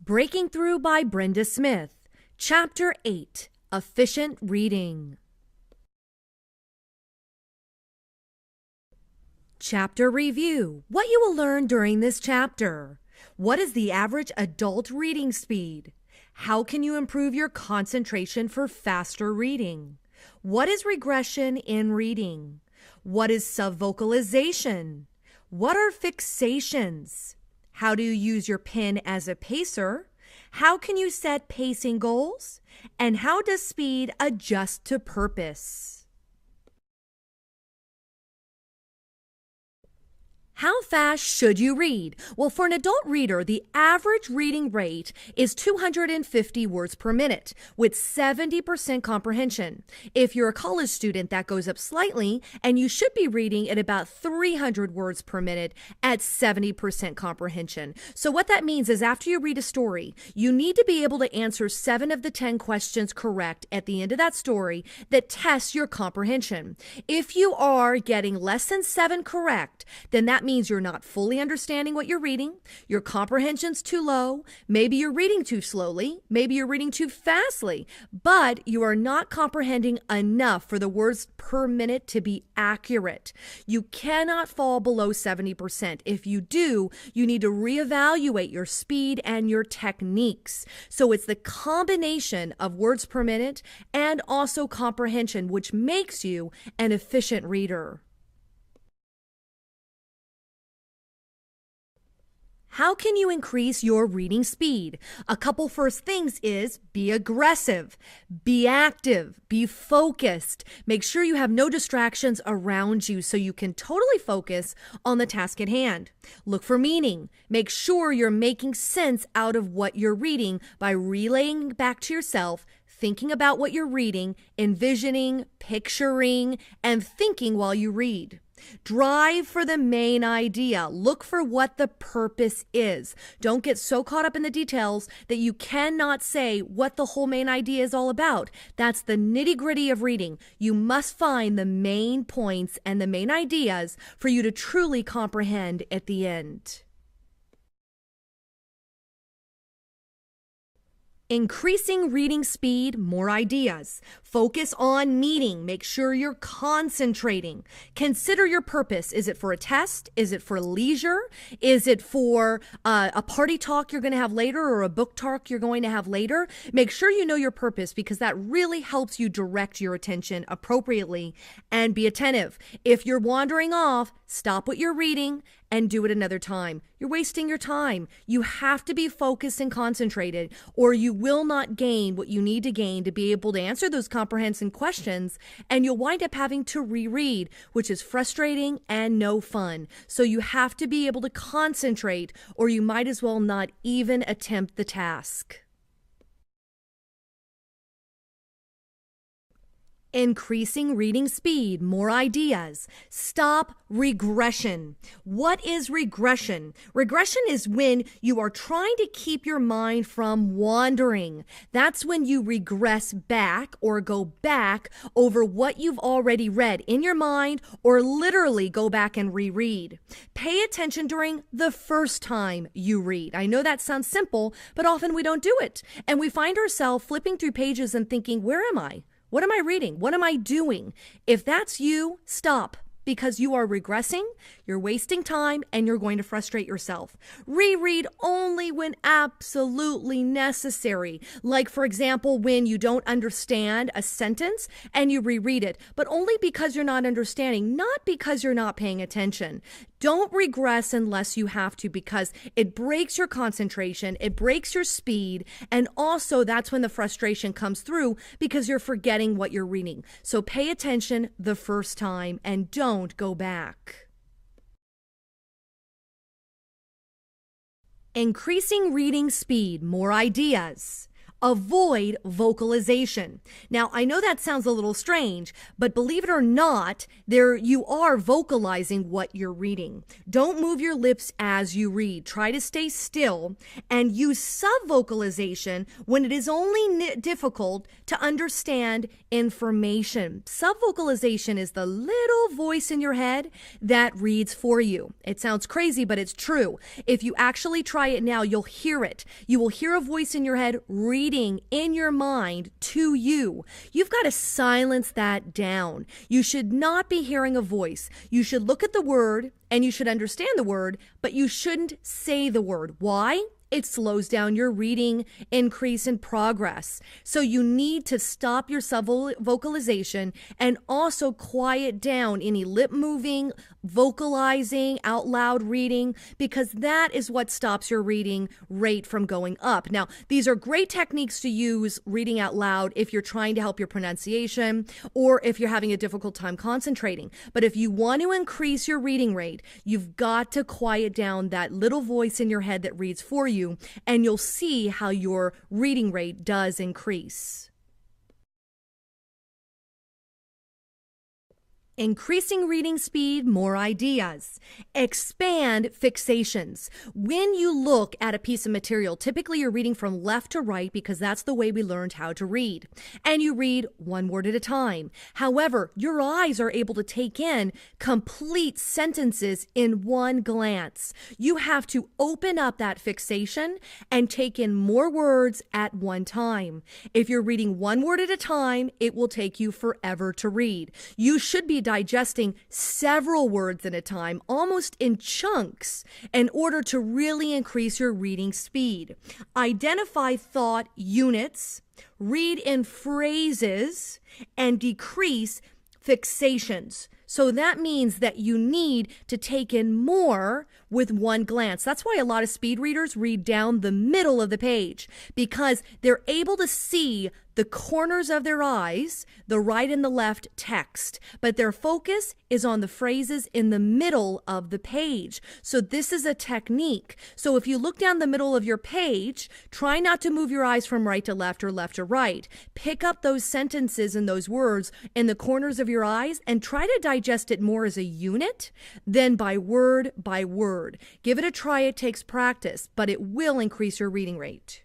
Breaking Through by Brenda Smith. Chapter 8, Efficient Reading. Chapter Review. What you will learn during this chapter. What is the average adult reading speed? How can you improve your concentration for faster reading? What is regression in reading? What is subvocalization? What are fixations? How do you use your pen as a pacer? How can you set pacing goals? And how does speed adjust to purpose? How fast should you read? Well, for an adult reader, the average reading rate is 250 words per minute with 70% comprehension. If you're a college student, that goes up slightly, and you should be reading at about 300 words per minute at 70% comprehension. So what that means is after you read a story, you need to be able to answer 7 of the 10 questions correct at the end of that story that tests your comprehension. If you are getting less than 7 correct, then that means you're not fully understanding what you're reading, your comprehension's too low, maybe you're reading too slowly, maybe you're reading too fastly, but you are not comprehending enough for the words per minute to be accurate. You cannot fall below 70%. If you do, you need to reevaluate your speed and your techniques. So it's the combination of words per minute and also comprehension which makes you an efficient reader. How can you increase your reading speed? A couple first things is be aggressive, be active, be focused. Make sure you have no distractions around you so you can totally focus on the task at hand. Look for meaning. Make sure you're making sense out of what you're reading by relaying back to yourself, thinking about what you're reading, envisioning, picturing, and thinking while you read. Drive for the main idea. Look for what the purpose is. Don't get so caught up in the details that you cannot say what the whole main idea is all about. That's the nitty-gritty of reading. You must find the main points and the main ideas for you to truly comprehend at the end. Increasing reading speed, more ideas. Focus on meaning. Make sure you're concentrating. Consider your purpose. Is it for a test? Is it for leisure? Is it for a party talk you're going to have later or a book talk you're going to have later? Make sure you know your purpose because that really helps you direct your attention appropriately and be attentive. If you're wandering off, stop what you're reading and do it another time. You're wasting your time. You have to be focused and concentrated or you will not gain what you need to gain to be able to answer those comprehensive questions, and you'll wind up having to reread, which is frustrating and no fun. So you have to be able to concentrate or you might as well not even attempt the task. Increasing reading speed, more ideas. Stop regression. What is regression? Regression is when you are trying to keep your mind from wandering. That's when you regress back or go back over what you've already read in your mind or literally go back and reread. Pay attention during the first time you read. I know that sounds simple, but often we don't do it. And we find ourselves flipping through pages and thinking, where am I? What am I reading? What am I doing? If that's you, stop because you are regressing, you're wasting time, and you're going to frustrate yourself. Reread only when absolutely necessary. Like, for example, when you don't understand a sentence and you reread it, but only because you're not understanding, not because you're not paying attention. Don't regress unless you have to because it breaks your concentration, it breaks your speed, and also that's when the frustration comes through because you're forgetting what you're reading. So pay attention the first time and don't go back. Increasing reading speed, more ideas. Avoid vocalization. Now, I know that sounds a little strange, but believe it or not, you are vocalizing what you're reading. Don't move your lips as you read. Try to stay still and use subvocalization when it is only difficult to understand information. Subvocalization is the little voice in your head that reads for you. It sounds crazy, but it's true. If you actually try it now, you'll hear it. You will hear a voice in your head reading in your mind to you. You've got to silence that down. You should not be hearing a voice. You should look at the word and you should understand the word, but you shouldn't say the word. Why? It slows down your reading, increase in progress. So you need to stop your vocalization and also quiet down any lip moving, vocalizing, out loud reading, because that is what stops your reading rate from going up. Now, these are great techniques to use reading out loud if you're trying to help your pronunciation or if you're having a difficult time concentrating. But if you want to increase your reading rate, you've got to quiet down that little voice in your head that reads for you, and you'll see how your reading rate does increase. Increasing reading speed, more ideas. Expand fixations. When you look at a piece of material, typically you're reading from left to right because that's the way we learned how to read. And you read one word at a time. However, your eyes are able to take in complete sentences in one glance. You have to open up that fixation and take in more words at one time. If you're reading one word at a time, it will take you forever to read. You should be digesting several words at a time, almost in chunks, in order to really increase your reading speed. Identify thought units, read in phrases, and decrease fixations. So that means that you need to take in more with one glance. That's why a lot of speed readers read down the middle of the page, because they're able to see the corners of their eyes, the right and the left text, but their focus is on the phrases in the middle of the page. So this is a technique. So if you look down the middle of your page, try not to move your eyes from right to left or left to right. Pick up those sentences and those words in the corners of your eyes and try to digest it more as a unit than by word by word. Give it a try. It takes practice, but it will increase your reading rate.